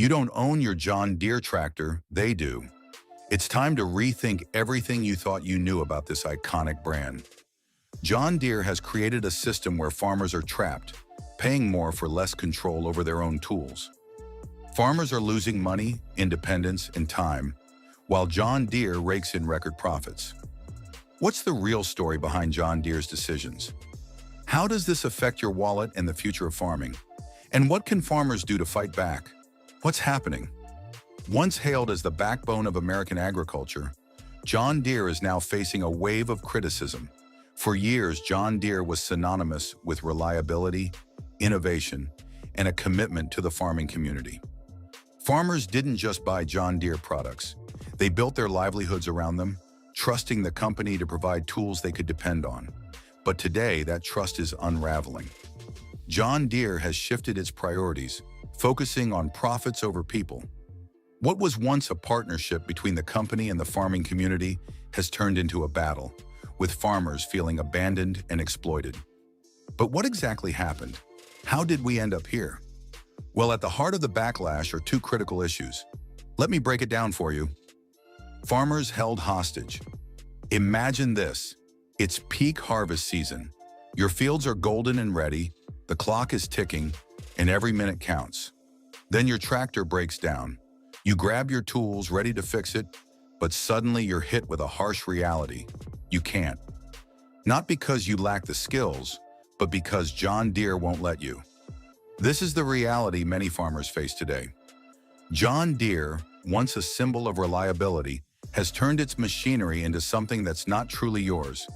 You don't own your John Deere tractor, they do. It's time to rethink everything you thought you knew about this iconic brand. John Deere has created a system where farmers are trapped, paying more for less control over their own tools. Farmers are losing money, independence, and time, while John Deere rakes in record profits. What's the real story behind John Deere's decisions? How does this affect your wallet and the future of farming? And what can farmers do to fight back? What's happening? Once hailed as the backbone of American agriculture, John Deere is now facing a wave of criticism. For years, John Deere was synonymous with reliability, innovation, and a commitment to the farming community. Farmers didn't just buy John Deere products. They built their livelihoods around them, trusting the company to provide tools they could depend on. But today, that trust is unraveling. John Deere has shifted its priorities, focusing on profits over people. What was once a partnership between the company and the farming community has turned into a battle, with farmers feeling abandoned and exploited. But what exactly happened? How did we end up here? Well, at the heart of the backlash are two critical issues. Let me break it down for you. Farmers held hostage. Imagine this. It's peak harvest season. Your fields are golden and ready, the clock is ticking, and every minute counts. Then your tractor breaks down. You grab your tools ready to fix it, but suddenly you're hit with a harsh reality. You can't. Not because you lack the skills, but because John Deere won't let you. This is the reality many farmers face today. John Deere, once a symbol of reliability, has turned its machinery into something that's not truly yours,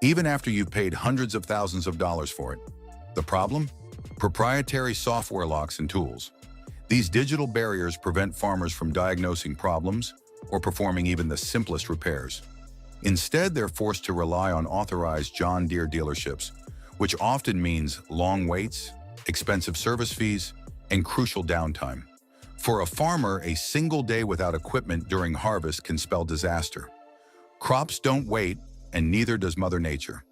even after you've paid hundreds of thousands of dollars for it. The problem? Proprietary software locks and tools. These digital barriers prevent farmers from diagnosing problems or performing even the simplest repairs. Instead, they're forced to rely on authorized John Deere dealerships, which often means long waits, expensive service fees, and crucial downtime. For a farmer, a single day without equipment during harvest can spell disaster. Crops don't wait, and neither does Mother Nature.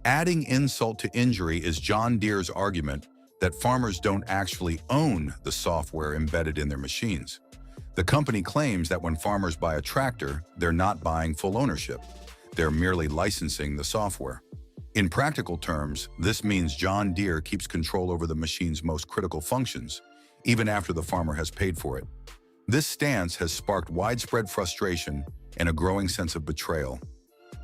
Adding insult to injury is John Deere's argument that farmers don't actually own the software embedded in their machines. The company claims that when farmers buy a tractor, they're not buying full ownership. They're merely licensing the software. In practical terms, this means John Deere keeps control over the machine's most critical functions, even after the farmer has paid for it. This stance has sparked widespread frustration and a growing sense of betrayal.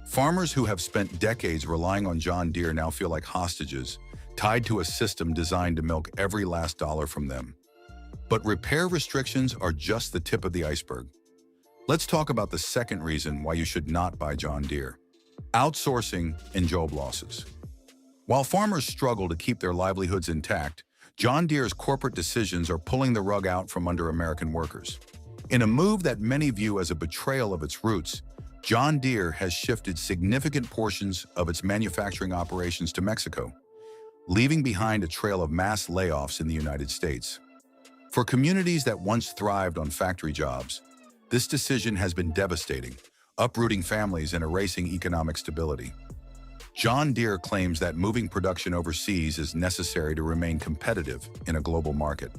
Farmers who have spent decades relying on John Deere now feel like hostages, tied to a system designed to milk every last dollar from them. But repair restrictions are just the tip of the iceberg. Let's talk about the second reason why you should not buy John Deere: outsourcing and job losses. While farmers struggle to keep their livelihoods intact, John Deere's corporate decisions are pulling the rug out from under American workers. In a move that many view as a betrayal of its roots, John Deere has shifted significant portions of its manufacturing operations to Mexico, leaving behind a trail of mass layoffs in the United States. For communities that once thrived on factory jobs, this decision has been devastating, uprooting families and erasing economic stability. John Deere claims that moving production overseas is necessary to remain competitive in a global market.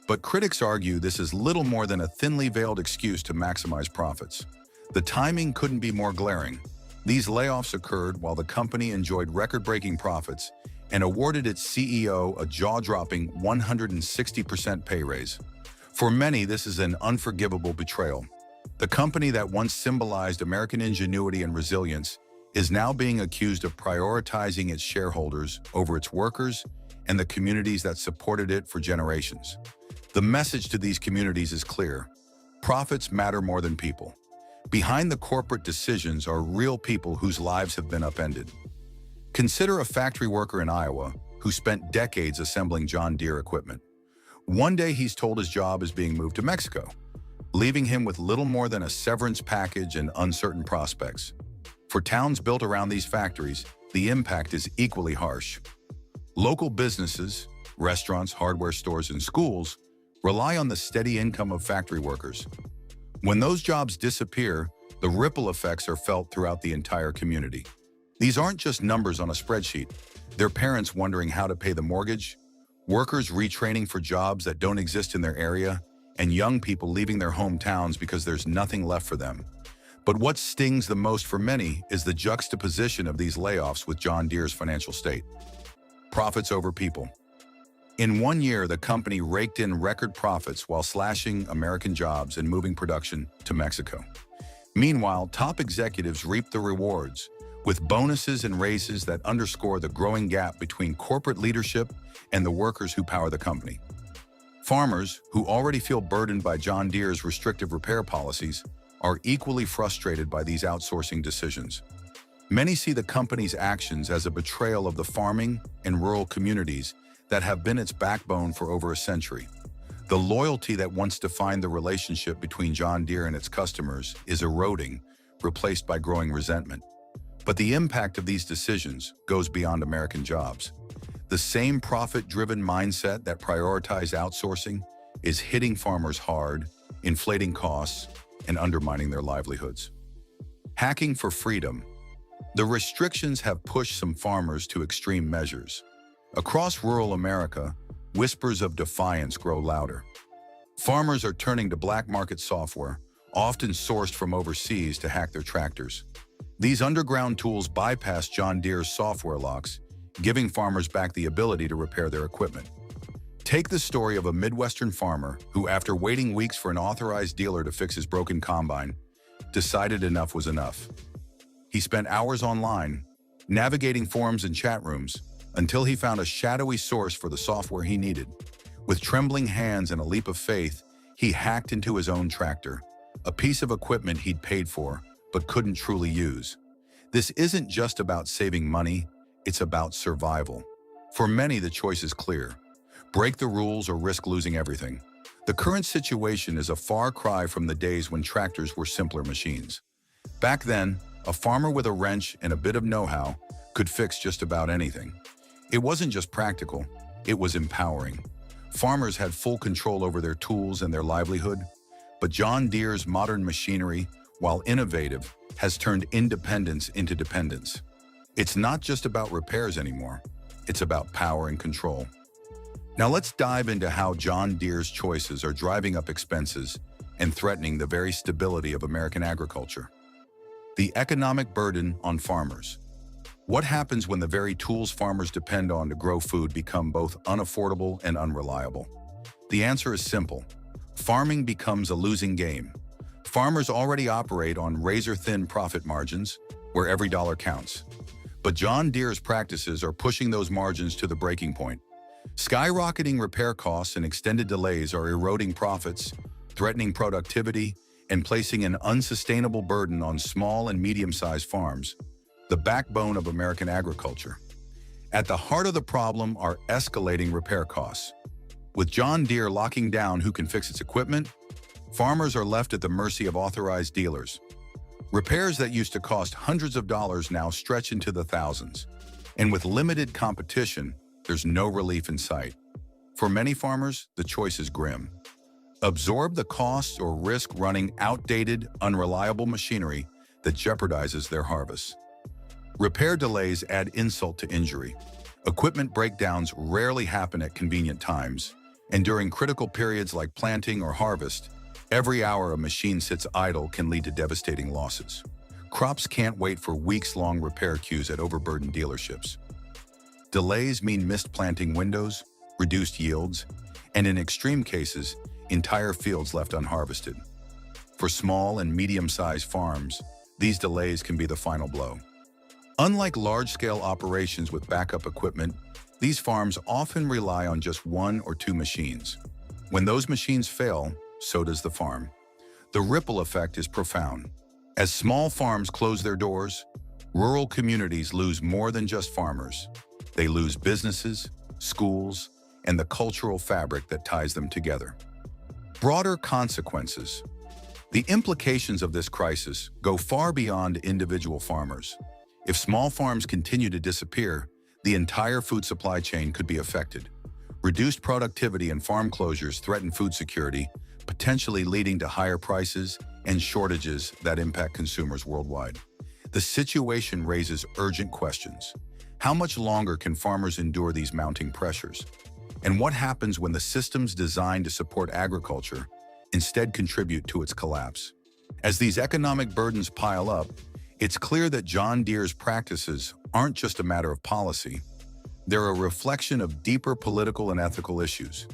But critics argue this is little more than a thinly veiled excuse to maximize profits. The timing couldn't be more glaring. These layoffs occurred while the company enjoyed record-breaking profits and awarded its CEO a jaw-dropping 160% pay raise. For many, this is an unforgivable betrayal. The company that once symbolized American ingenuity and resilience is now being accused of prioritizing its shareholders over its workers and the communities that supported it for generations. The message to these communities is clear: profits matter more than people. Behind the corporate decisions are real people whose lives have been upended. Consider a factory worker in Iowa who spent decades assembling John Deere equipment. One day he's told his job is being moved to Mexico, leaving him with little more than a severance package and uncertain prospects. For towns built around these factories, the impact is equally harsh. Local businesses, restaurants, hardware stores, and schools rely on the steady income of factory workers. When those jobs disappear, the ripple effects are felt throughout the entire community. These aren't just numbers on a spreadsheet. They're parents wondering how to pay the mortgage, workers retraining for jobs that don't exist in their area, and young people leaving their hometowns because there's nothing left for them. But what stings the most for many is the juxtaposition of these layoffs with John Deere's financial state. Profits over people. In 1 year, the company raked in record profits while slashing American jobs and moving production to Mexico. Meanwhile, top executives reap the rewards, with bonuses and raises that underscore the growing gap between corporate leadership and the workers who power the company. Farmers, who already feel burdened by John Deere's restrictive repair policies, are equally frustrated by these outsourcing decisions. Many see the company's actions as a betrayal of the farming and rural communities that have been its backbone for over a century. The loyalty that once defined the relationship between John Deere and its customers is eroding, replaced by growing resentment. But the impact of these decisions goes beyond American jobs. The same profit-driven mindset that prioritized outsourcing is hitting farmers hard, inflating costs, and undermining their livelihoods. Hacking for freedom. The restrictions have pushed some farmers to extreme measures. Across rural America, whispers of defiance grow louder. Farmers are turning to black market software, often sourced from overseas, to hack their tractors. These underground tools bypass John Deere's software locks, giving farmers back the ability to repair their equipment. Take the story of a Midwestern farmer who, after waiting weeks for an authorized dealer to fix his broken combine, decided enough was enough. He spent hours online, navigating forums and chat rooms, until he found a shadowy source for the software he needed. With trembling hands and a leap of faith, he hacked into his own tractor, a piece of equipment he'd paid for but couldn't truly use. This isn't just about saving money, it's about survival. For many, the choice is clear: break the rules or risk losing everything. The current situation is a far cry from the days when tractors were simpler machines. Back then, a farmer with a wrench and a bit of know-how could fix just about anything. It wasn't just practical, it was empowering. Farmers had full control over their tools and their livelihood, but John Deere's modern machinery, while innovative, has turned independence into dependence. It's not just about repairs anymore, it's about power and control. Now let's dive into how John Deere's choices are driving up expenses and threatening the very stability of American agriculture. The economic burden on farmers. What happens when the very tools farmers depend on to grow food become both unaffordable and unreliable? The answer is simple. Farming becomes a losing game. Farmers already operate on razor-thin profit margins, where every dollar counts. But John Deere's practices are pushing those margins to the breaking point. Skyrocketing repair costs and extended delays are eroding profits, threatening productivity, and placing an unsustainable burden on small and medium-sized farms, the backbone of American agriculture. At the heart of the problem are escalating repair costs. With John Deere locking down who can fix its equipment, farmers are left at the mercy of authorized dealers. Repairs that used to cost hundreds of dollars now stretch into the thousands. And with limited competition, there's no relief in sight. For many farmers, the choice is grim. Absorb the costs or risk running outdated, unreliable machinery that jeopardizes their harvests. Repair delays add insult to injury. Equipment breakdowns rarely happen at convenient times, and during critical periods like planting or harvest, every hour a machine sits idle can lead to devastating losses. Crops can't wait for weeks-long repair queues at overburdened dealerships. Delays mean missed planting windows, reduced yields, and in extreme cases, entire fields left unharvested. For small and medium-sized farms, these delays can be the final blow. Unlike large-scale operations with backup equipment, these farms often rely on just one or two machines. When those machines fail, so does the farm. The ripple effect is profound. As small farms close their doors, rural communities lose more than just farmers. They lose businesses, schools, and the cultural fabric that ties them together. Broader consequences. The implications of this crisis go far beyond individual farmers. If small farms continue to disappear, the entire food supply chain could be affected. Reduced productivity and farm closures threaten food security, potentially leading to higher prices and shortages that impact consumers worldwide. The situation raises urgent questions. How much longer can farmers endure these mounting pressures? And what happens when the systems designed to support agriculture instead contribute to its collapse. As these economic burdens pile up, it's clear that John Deere's practices aren't just a matter of policy. They're a reflection of deeper political and ethical issues.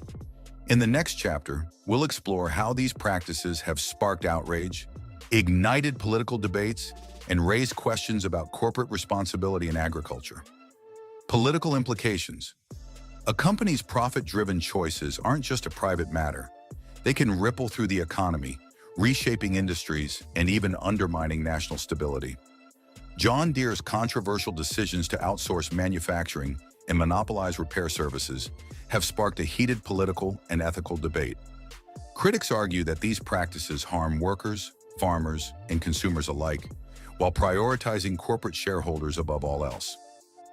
In the next chapter, we'll explore how these practices have sparked outrage, ignited political debates, and raised questions about corporate responsibility in agriculture. Political implications. A company's profit-driven choices aren't just a private matter. They can ripple through the economy, reshaping industries and even undermining national stability. John Deere's controversial decisions to outsource manufacturing and monopolize repair services have sparked a heated political and ethical debate. Critics argue that these practices harm workers, farmers, and consumers alike, while prioritizing corporate shareholders above all else.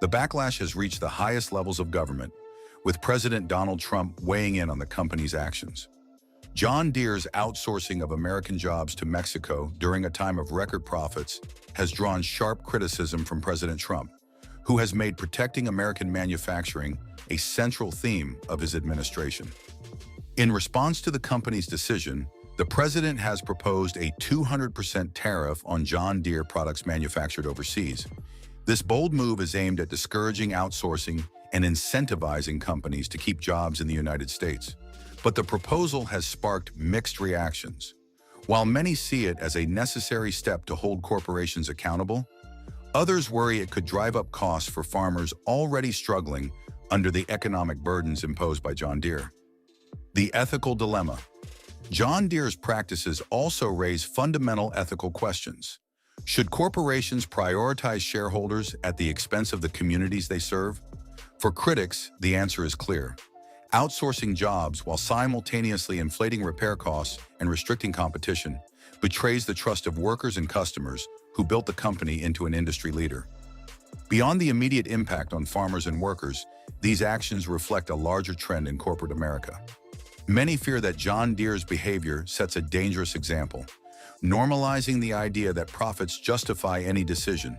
The backlash has reached the highest levels of government, with President Donald Trump weighing in on the company's actions. John Deere's outsourcing of American jobs to Mexico during a time of record profits has drawn sharp criticism from President Trump, who has made protecting American manufacturing a central theme of his administration. In response to the company's decision, the president has proposed a 200% tariff on John Deere products manufactured overseas. This bold move is aimed at discouraging outsourcing and incentivizing companies to keep jobs in the United States. But the proposal has sparked mixed reactions. While many see it as a necessary step to hold corporations accountable, others worry it could drive up costs for farmers already struggling under the economic burdens imposed by John Deere. The ethical dilemma. John Deere's practices also raise fundamental ethical questions. Should corporations prioritize shareholders at the expense of the communities they serve? For critics, the answer is clear. Outsourcing jobs while simultaneously inflating repair costs and restricting competition betrays the trust of workers and customers who built the company into an industry leader. Beyond the immediate impact on farmers and workers, these actions reflect a larger trend in corporate America. Many fear that John Deere's behavior sets a dangerous example, normalizing the idea that profits justify any decision,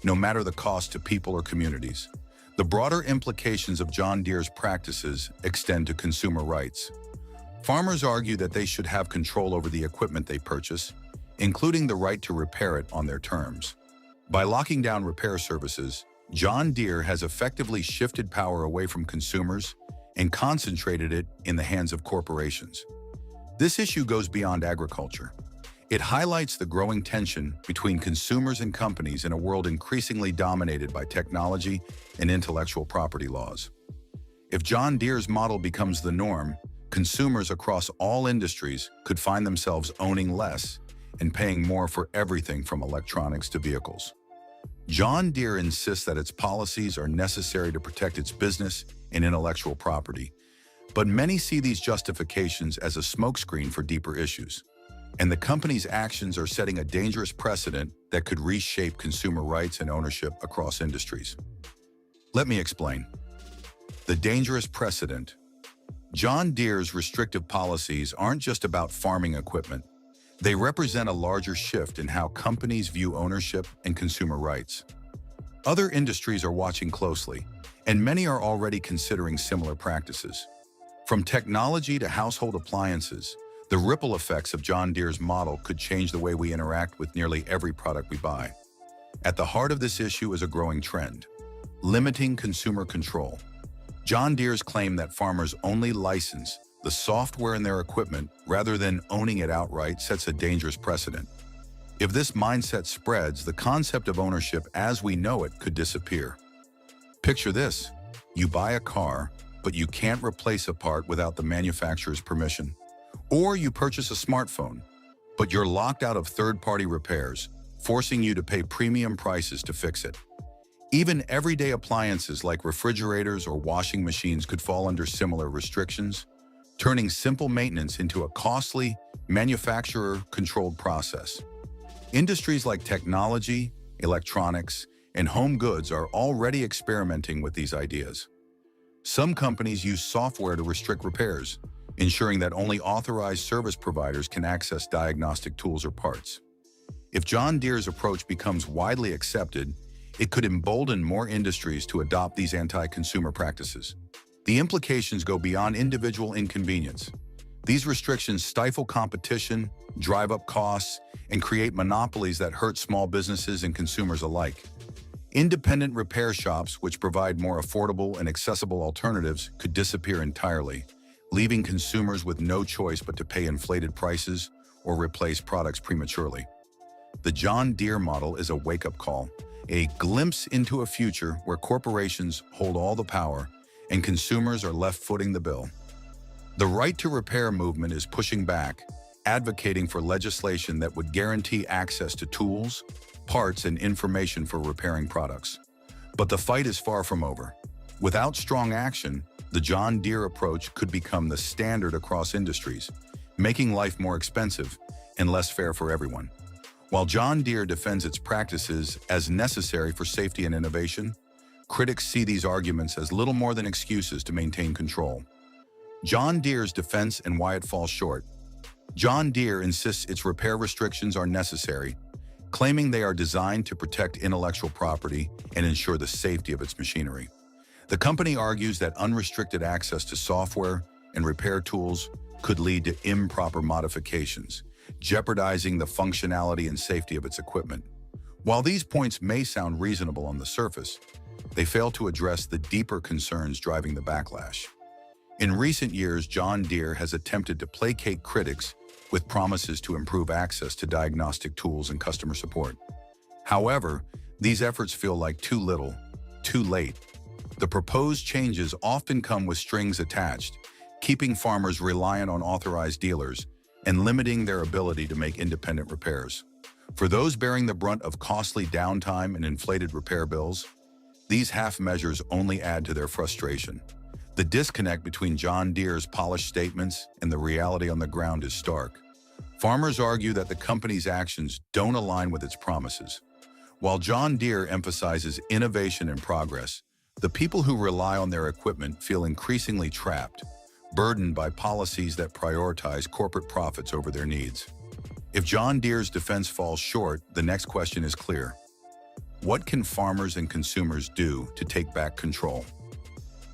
no matter the cost to people or communities. The broader implications of John Deere's practices extend to consumer rights. Farmers argue that they should have control over the equipment they purchase, including the right to repair it on their terms. By locking down repair services, John Deere has effectively shifted power away from consumers and concentrated it in the hands of corporations. This issue goes beyond agriculture. It highlights the growing tension between consumers and companies in a world increasingly dominated by technology and intellectual property laws. If John Deere's model becomes the norm, consumers across all industries could find themselves owning less and paying more for everything from electronics to vehicles. John Deere insists that its policies are necessary to protect its business and intellectual property, but many see these justifications as a smokescreen for deeper issues. And the company's actions are setting a dangerous precedent that could reshape consumer rights and ownership across industries. Let me explain. The dangerous precedent. John Deere's restrictive policies aren't just about farming equipment. They represent a larger shift in how companies view ownership and consumer rights. Other industries are watching closely, and many are already considering similar practices. From technology to household appliances, the ripple effects of John Deere's model could change the way we interact with nearly every product we buy. At the heart of this issue is a growing trend: limiting consumer control. John Deere's claim that farmers only license the software in their equipment rather than owning it outright sets a dangerous precedent. If this mindset spreads, the concept of ownership as we know it could disappear. Picture this: you buy a car, but you can't replace a part without the manufacturer's permission. Or you purchase a smartphone, but you're locked out of third-party repairs, forcing you to pay premium prices to fix it. Even everyday appliances like refrigerators or washing machines could fall under similar restrictions, turning simple maintenance into a costly, manufacturer-controlled process. Industries like technology, electronics, and home goods are already experimenting with these ideas. Some companies use software to restrict repairs, ensuring that only authorized service providers can access diagnostic tools or parts. If John Deere's approach becomes widely accepted, it could embolden more industries to adopt these anti-consumer practices. The implications go beyond individual inconvenience. These restrictions stifle competition, drive up costs, and create monopolies that hurt small businesses and consumers alike. Independent repair shops, which provide more affordable and accessible alternatives, could disappear entirely, leaving consumers with no choice but to pay inflated prices or replace products prematurely. The John Deere model is a wake-up call, a glimpse into a future where corporations hold all the power and consumers are left footing the bill. The right to repair movement is pushing back, advocating for legislation that would guarantee access to tools, parts, and information for repairing products. But the fight is far from over. Without strong action, the John Deere approach could become the standard across industries, making life more expensive and less fair for everyone. While John Deere defends its practices as necessary for safety and innovation, critics see these arguments as little more than excuses to maintain control. John Deere's defense and why it falls short. John Deere insists its repair restrictions are necessary, claiming they are designed to protect intellectual property and ensure the safety of its machinery. The company argues that unrestricted access to software and repair tools could lead to improper modifications, jeopardizing the functionality and safety of its equipment. While these points may sound reasonable on the surface, they fail to address the deeper concerns driving the backlash. In recent years, John Deere has attempted to placate critics with promises to improve access to diagnostic tools and customer support. However, these efforts feel like too little, too late. The proposed changes often come with strings attached, keeping farmers reliant on authorized dealers and limiting their ability to make independent repairs. For those bearing the brunt of costly downtime and inflated repair bills, these half measures only add to their frustration. The disconnect between John Deere's polished statements and the reality on the ground is stark. Farmers argue that the company's actions don't align with its promises. While John Deere emphasizes innovation and progress, the people who rely on their equipment feel increasingly trapped, burdened by policies that prioritize corporate profits over their needs. If John Deere's defense falls short, the next question is clear. What can farmers and consumers do to take back control?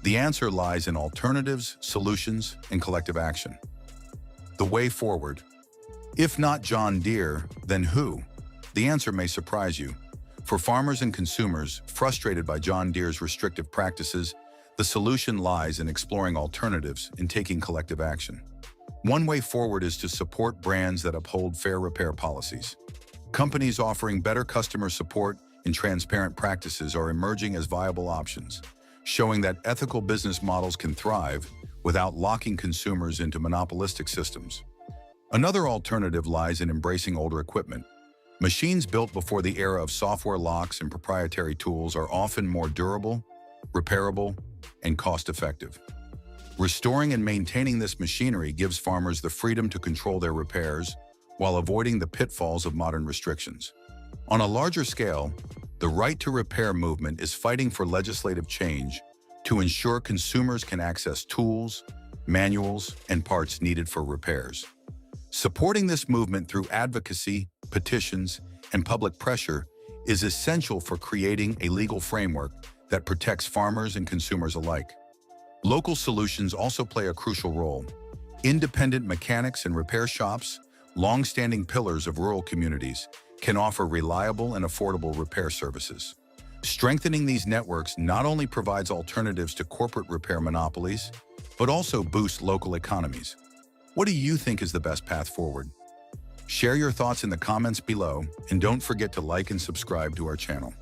The answer lies in alternatives, solutions, and collective action. The way forward. If not John Deere, then who? The answer may surprise you. For farmers and consumers frustrated by John Deere's restrictive practices, the solution lies in exploring alternatives and taking collective action. One way forward is to support brands that uphold fair repair policies. Companies offering better customer support and transparent practices are emerging as viable options, showing that ethical business models can thrive without locking consumers into monopolistic systems. Another alternative lies in embracing older equipment. Machines built before the era of software locks and proprietary tools are often more durable, repairable, and cost-effective. Restoring and maintaining this machinery gives farmers the freedom to control their repairs while avoiding the pitfalls of modern restrictions. On a larger scale, the right to repair movement is fighting for legislative change to ensure consumers can access tools, manuals, and parts needed for repairs. Supporting this movement through advocacy, petitions, and public pressure is essential for creating a legal framework that protects farmers and consumers alike. Local solutions also play a crucial role. Independent mechanics and repair shops, long-standing pillars of rural communities, can offer reliable and affordable repair services. Strengthening these networks not only provides alternatives to corporate repair monopolies, but also boosts local economies. What do you think is the best path forward? Share your thoughts in the comments below, and don't forget to like and subscribe to our channel.